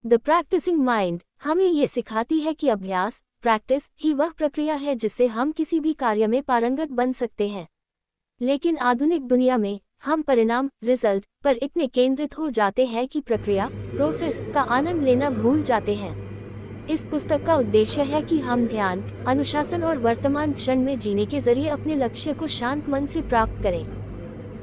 The practising mind हमें ये सिखाती है कि अभ्यास प्रैक्टिस ही वह प्रक्रिया है जिससे हम किसी भी कार्य में पारंगत बन सकते हैं। लेकिन आधुनिक दुनिया में हम परिणाम रिजल्ट पर इतने केंद्रित हो जाते हैं कि प्रक्रिया प्रोसेस का आनंद लेना भूल जाते हैं। इस पुस्तक का उद्देश्य है कि हम ध्यान अनुशासन और वर्तमान क्षण में जीने के जरिए अपने लक्ष्य को शांत मन से प्राप्त करें।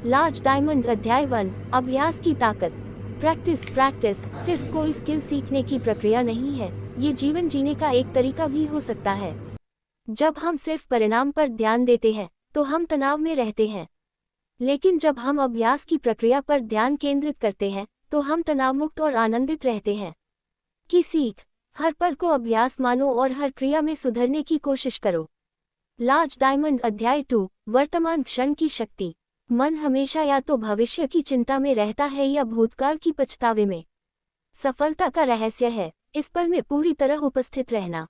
लार्ज डायमंड अध्याय 1 अभ्यास की ताकत। प्रैक्टिस प्रैक्टिस सिर्फ कोई स्किल सीखने की प्रक्रिया नहीं है, ये जीवन जीने का एक तरीका भी हो सकता है। जब हम सिर्फ परिणाम पर ध्यान देते हैं तो हम तनाव में रहते हैं, लेकिन जब हम अभ्यास की प्रक्रिया पर ध्यान केंद्रित करते हैं तो हम तनावमुक्त और आनंदित रहते हैं। की सीख हर पल को अभ्यास मानो और हर क्रिया में सुधरने की कोशिश करो। लार्ज डायमंड अध्याय 2 वर्तमान क्षण की शक्ति। मन हमेशा या तो भविष्य की चिंता में रहता है या भूतकाल की पछतावे में। सफलता का रहस्य है इस पल में पूरी तरह उपस्थित रहना।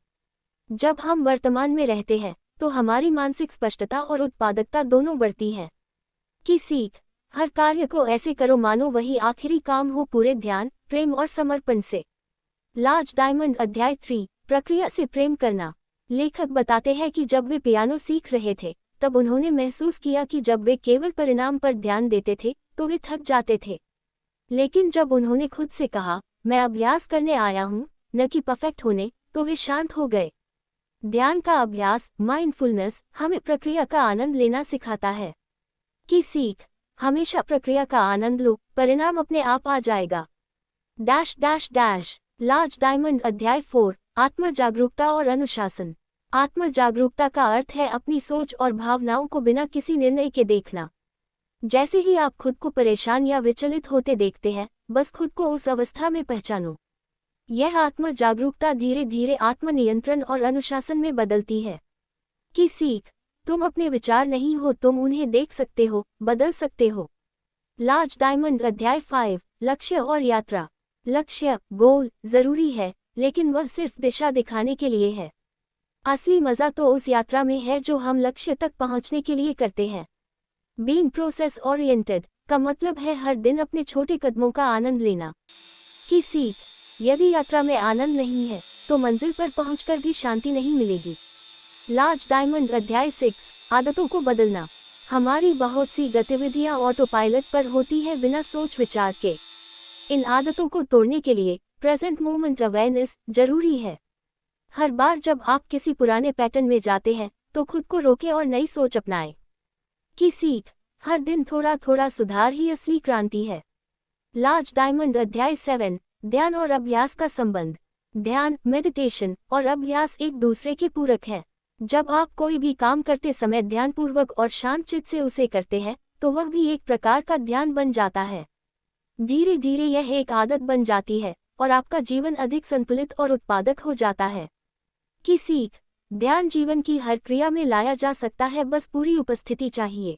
जब हम वर्तमान में रहते हैं तो हमारी मानसिक स्पष्टता और उत्पादकता दोनों बढ़ती है। की सीख हर कार्य को ऐसे करो मानो वही आखिरी काम हो, पूरे ध्यान प्रेम और समर्पण से। लार्ज डायमंड अध्याय 3 प्रक्रिया से प्रेम करना। लेखक बताते हैं कि जब वे पियानो सीख रहे थे तब उन्होंने महसूस किया कि जब वे केवल परिणाम पर ध्यान देते थे तो वे थक जाते थे। लेकिन जब उन्होंने खुद से कहा मैं अभ्यास करने आया हूँ न कि परफेक्ट होने, तो वे शांत हो गए। ध्यान का अभ्यास माइंडफुलनेस हमें प्रक्रिया का आनंद लेना सिखाता है। की सीख हमेशा प्रक्रिया का आनंद लो, परिणाम अपने आप आ जाएगा। Dash dash dash large diamond अध्याय 4 आत्म जागरूकता और अनुशासन। आत्म जागरूकता का अर्थ है अपनी सोच और भावनाओं को बिना किसी निर्णय के देखना। जैसे ही आप खुद को परेशान या विचलित होते देखते हैं, बस खुद को उस अवस्था में पहचानो। यह आत्म जागरूकता धीरे धीरे आत्मनियंत्रण और अनुशासन में बदलती है। की सीख तुम अपने विचार नहीं हो, तुम उन्हें देख सकते हो, बदल सकते हो। लार्ज डायमंड अध्याय 5 लक्ष्य और यात्रा। लक्ष्य गोल जरूरी है, लेकिन वह सिर्फ दिशा दिखाने के लिए है। असली मजा तो उस यात्रा में है जो हम लक्ष्य तक पहुंचने के लिए करते हैं। बीइंग प्रोसेस ओरिएंटेड का मतलब है हर दिन अपने छोटे कदमों का आनंद लेना। की सीख यदि यात्रा में आनंद नहीं है तो मंजिल पर पहुंचकर भी शांति नहीं मिलेगी। लार्ज डायमंड अध्याय 6 आदतों को बदलना। हमारी बहुत सी गतिविधियां ऑटो पायलट पर होती है बिना सोच विचार के। इन आदतों को तोड़ने के लिए प्रेजेंट मोमेंट अवेयरनेस जरूरी है। हर बार जब आप किसी पुराने पैटर्न में जाते हैं तो खुद को रोकें और नई सोच अपनाएं। की सीख हर दिन थोड़ा थोड़ा सुधार ही असली क्रांति है। लार्ज डायमंड अध्याय 7 ध्यान और अभ्यास का संबंध। ध्यान मेडिटेशन और अभ्यास एक दूसरे के पूरक है। जब आप कोई भी काम करते समय ध्यानपूर्वक और शांत चित्त से उसे करते हैं तो वह भी एक प्रकार का ध्यान बन जाता है। धीरे धीरे यह एक आदत बन जाती है और आपका जीवन अधिक संतुलित और उत्पादक हो जाता है। की सीख ध्यान जीवन की हर क्रिया में लाया जा सकता है, बस पूरी उपस्थिति चाहिए।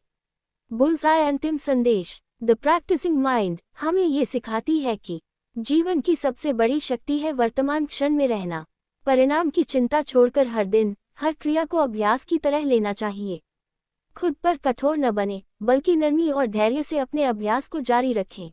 बुल्सआई अंतिम संदेश। द प्रैक्टिसिंग माइंड हमें ये सिखाती है कि जीवन की सबसे बड़ी शक्ति है वर्तमान क्षण में रहना। परिणाम की चिंता छोड़कर हर दिन हर क्रिया को अभ्यास की तरह लेना चाहिए। खुद पर कठोर न बने, बल्कि नरमी और धैर्य से अपने अभ्यास को जारी रखें।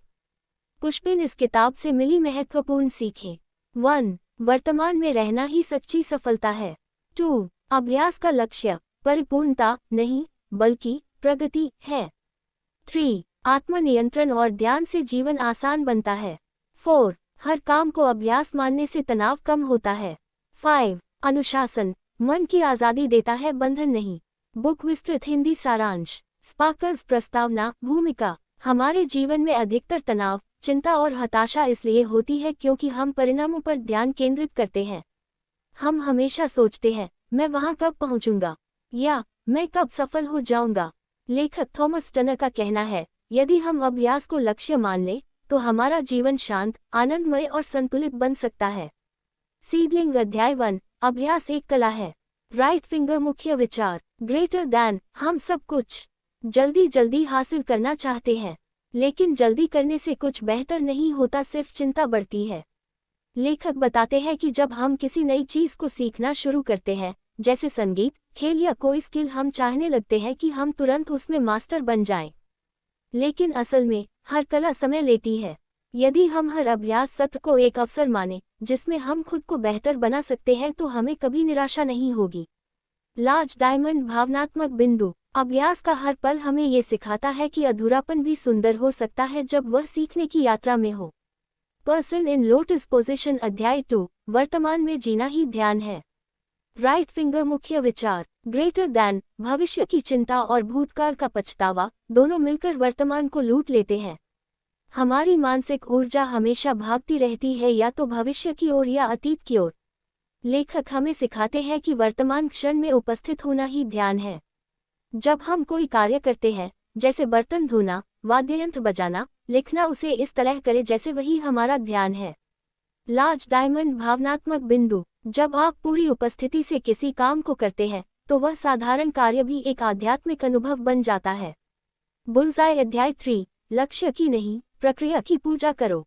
पुष्पिन इस किताब से मिली महत्वपूर्ण सीखें। 1 वर्तमान में रहना ही सच्ची सफलता है। 2 अभ्यास का लक्ष्य परिपूर्णता नहीं बल्कि प्रगति है। 3 आत्मनियंत्रण और ध्यान से जीवन आसान बनता है। 4 हर काम को अभ्यास मानने से तनाव कम होता है। 5 अनुशासन मन की आज़ादी देता है, बंधन नहीं। बुक विस्तृत हिंदी सारांश। स्पार्कल्स प्रस्तावना भूमिका। हमारे जीवन में अधिकतर तनाव चिंता और हताशा इसलिए होती है क्योंकि हम परिणामों पर ध्यान केंद्रित करते हैं। हम हमेशा सोचते हैं मैं वहां कब पहुंचूंगा या मैं कब सफल हो जाऊंगा। लेखक थॉमस टनर का कहना है यदि हम अभ्यास को लक्ष्य मान लें तो हमारा जीवन शांत आनंदमय और संतुलित बन सकता है। सीडलिंग अध्याय 1 अभ्यास एक कला है। राइट फिंगर मुख्य विचार। ग्रेटर दैन हम सब कुछ जल्दी जल्दी हासिल करना चाहते हैं, लेकिन जल्दी करने से कुछ बेहतर नहीं होता, सिर्फ चिंता बढ़ती है। लेखक बताते हैं कि जब हम किसी नई चीज को सीखना शुरू करते हैं, जैसे संगीत, खेल या कोई स्किल, हम चाहने लगते हैं कि हम तुरंत उसमें मास्टर बन जाएं। लेकिन असल में हर कला समय लेती है। यदि हम हर अभ्यास सत्र को एक अवसर माने जिसमें हम खुद को बेहतर बना सकते हैं तो हमें कभी निराशा नहीं होगी। लार्ज डायमंड भावनात्मक बिंदु। अभ्यास का हर पल हमें ये सिखाता है कि अधूरापन भी सुंदर हो सकता है जब वह सीखने की यात्रा में हो। पर्सन इन लोटस पोजीशन अध्याय 2। वर्तमान में जीना ही ध्यान है। राइट फिंगर मुख्य विचार। ग्रेटर दैन, भविष्य की चिंता और भूतकाल का पछतावा दोनों मिलकर वर्तमान को लूट लेते हैं। हमारी मानसिक ऊर्जा हमेशा भागती रहती है या तो भविष्य की ओर या अतीत की ओर। लेखक हमें सिखाते हैं कि वर्तमान क्षण में उपस्थित होना ही ध्यान है। जब हम कोई कार्य करते हैं, जैसे बर्तन धोना, वाद्ययंत्र बजाना, लिखना, उसे इस तरह करें जैसे वही हमारा ध्यान है। लार्ज डायमंड भावनात्मक बिंदु। जब आप पूरी उपस्थिति से किसी काम को करते हैं तो वह साधारण कार्य भी एक आध्यात्मिक अनुभव बन जाता है। बुल्सआई अध्याय 3। लक्ष्य की नहीं, प्रक्रिया की पूजा करो।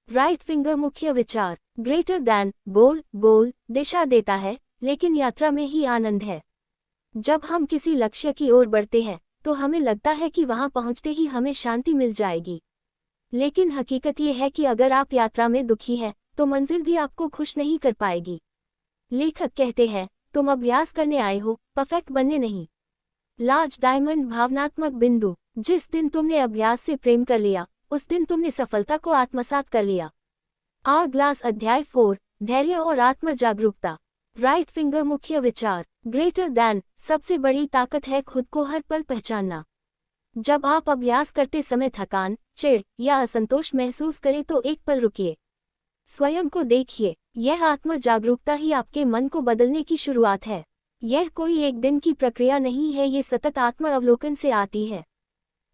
राइट फिंगर मुख्य विचार। ग्रेटर दैन, गोल दिशा देता है, लेकिन यात्रा में ही आनंद है। जब हम किसी लक्ष्य की ओर बढ़ते हैं तो हमें लगता है कि वहां पहुंचते ही हमें शांति मिल जाएगी, लेकिन हकीकत ये है कि अगर आप यात्रा में दुखी हैं तो मंजिल भी आपको खुश नहीं कर पाएगी। लेखक कहते हैं, तुम अभ्यास करने आए हो, परफेक्ट बनने नहीं। लार्ज डायमंड भावनात्मक बिंदु। जिस दिन तुमने अभ्यास से प्रेम कर लिया उस दिन तुमने सफलता को आत्मसात कर लिया। आवर ग्लास अध्याय 4। धैर्य और आत्म जागरूकता। राइट फिंगर मुख्य विचार। ग्रेटर दैन, सबसे बड़ी ताकत है खुद को हर पल पहचानना। जब आप अभ्यास करते समय थकान, चिढ़ या असंतोष महसूस करें तो एक पल रुकिए, स्वयं को देखिए। यह आत्म जागरूकता ही आपके मन को बदलने की शुरुआत है। यह कोई एक दिन की प्रक्रिया नहीं है, ये सतत आत्म अवलोकन से आती है।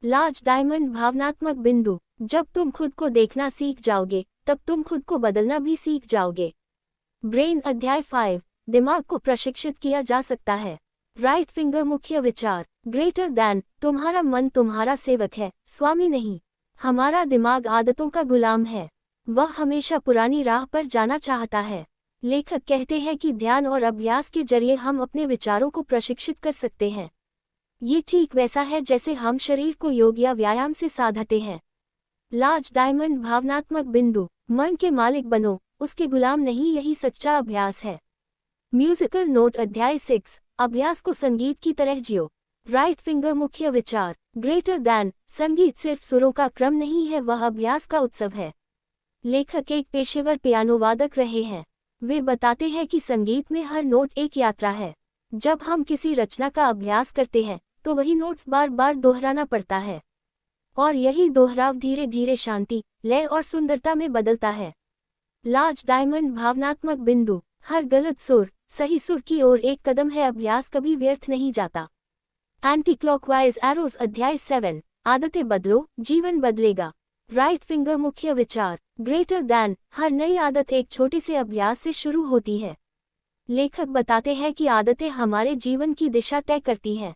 लार्ज डायमंड भावनात्मक बिंदु। जब तुम खुद को देखना सीख जाओगे तब तुम खुद को बदलना भी सीख जाओगे। ब्रेन अध्याय 5। दिमाग को प्रशिक्षित किया जा सकता है। राइट फिंगर मुख्य विचार। ग्रेटर दैन, तुम्हारा मन तुम्हारा सेवक है, स्वामी नहीं। हमारा दिमाग आदतों का गुलाम है, वह हमेशा पुरानी राह पर जाना चाहता है। लेखक कहते हैं कि ध्यान और अभ्यास के जरिए हम अपने विचारों को प्रशिक्षित कर सकते हैं। ये ठीक वैसा है जैसे हम शरीर को योग या व्यायाम से साधते हैं। लार्ज डायमंड भावनात्मक बिंदु। मन के मालिक बनो, उसके गुलाम नहीं, यही सच्चा अभ्यास है। म्यूजिकल नोट अध्याय 6। अभ्यास को संगीत की तरह जियो। राइट फिंगर मुख्य विचार। ग्रेटर दैन, संगीत सिर्फ सुरों का क्रम नहीं है, वह अभ्यास का उत्सव है। लेखक एक पेशेवर पियानो वादक रहे हैं। वे बताते हैं कि संगीत में हर नोट एक यात्रा है। जब हम किसी रचना का अभ्यास करते हैं तो वही नोट्स बार बार दोहराना पड़ता है, और यही दोहराव धीरे धीरे शांति, लय और सुंदरता में बदलता है। लार्ज डायमंड भावनात्मक बिंदु। हर गलत सुर सही सुर की ओर एक कदम है, अभ्यास कभी व्यर्थ नहीं जाता। एंटी क्लॉकवाइज एरोज अध्याय 7। आदतें बदलो, जीवन बदलेगा। राइट फिंगर मुख्य विचार। ग्रेटर दैन, हर नई आदत एक छोटे से अभ्यास से शुरू होती है। लेखक बताते हैं कि आदतें हमारे जीवन की दिशा तय करती हैं,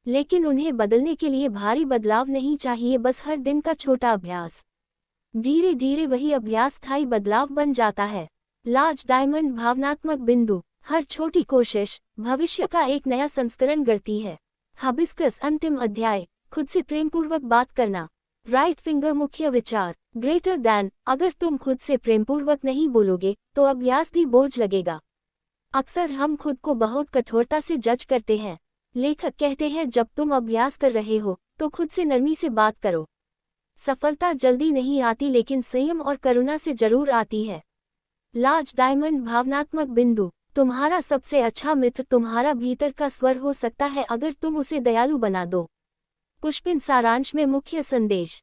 लेकिन उन्हें बदलने के लिए भारी बदलाव नहीं चाहिए, बस हर दिन का छोटा अभ्यास। धीरे धीरे वही अभ्यास स्थायी बदलाव बन जाता है। लार्ज डायमंड भावनात्मक बिंदु। हर छोटी कोशिश भविष्य का एक नया संस्करण गढ़ती है। हाबिस्कस अंतिम अध्याय। खुद से प्रेमपूर्वक बात करना। राइट फिंगर मुख्य विचार। ग्रेटर दैन, अगर तुम खुद से प्रेमपूर्वक नहीं बोलोगे तो अभ्यास भी बोझ लगेगा। अक्सर हम खुद को बहुत कठोरता से जज करते हैं। लेखक कहते हैं, जब तुम अभ्यास कर रहे हो तो खुद से नरमी से बात करो। सफलता जल्दी नहीं आती, लेकिन संयम और करुणा से जरूर आती है। लार्ज डायमंड भावनात्मक बिंदु। तुम्हारा सबसे अच्छा मित्र तुम्हारा भीतर का स्वर हो सकता है, अगर तुम उसे दयालु बना दो। पुष्पिन सारांश में मुख्य संदेश।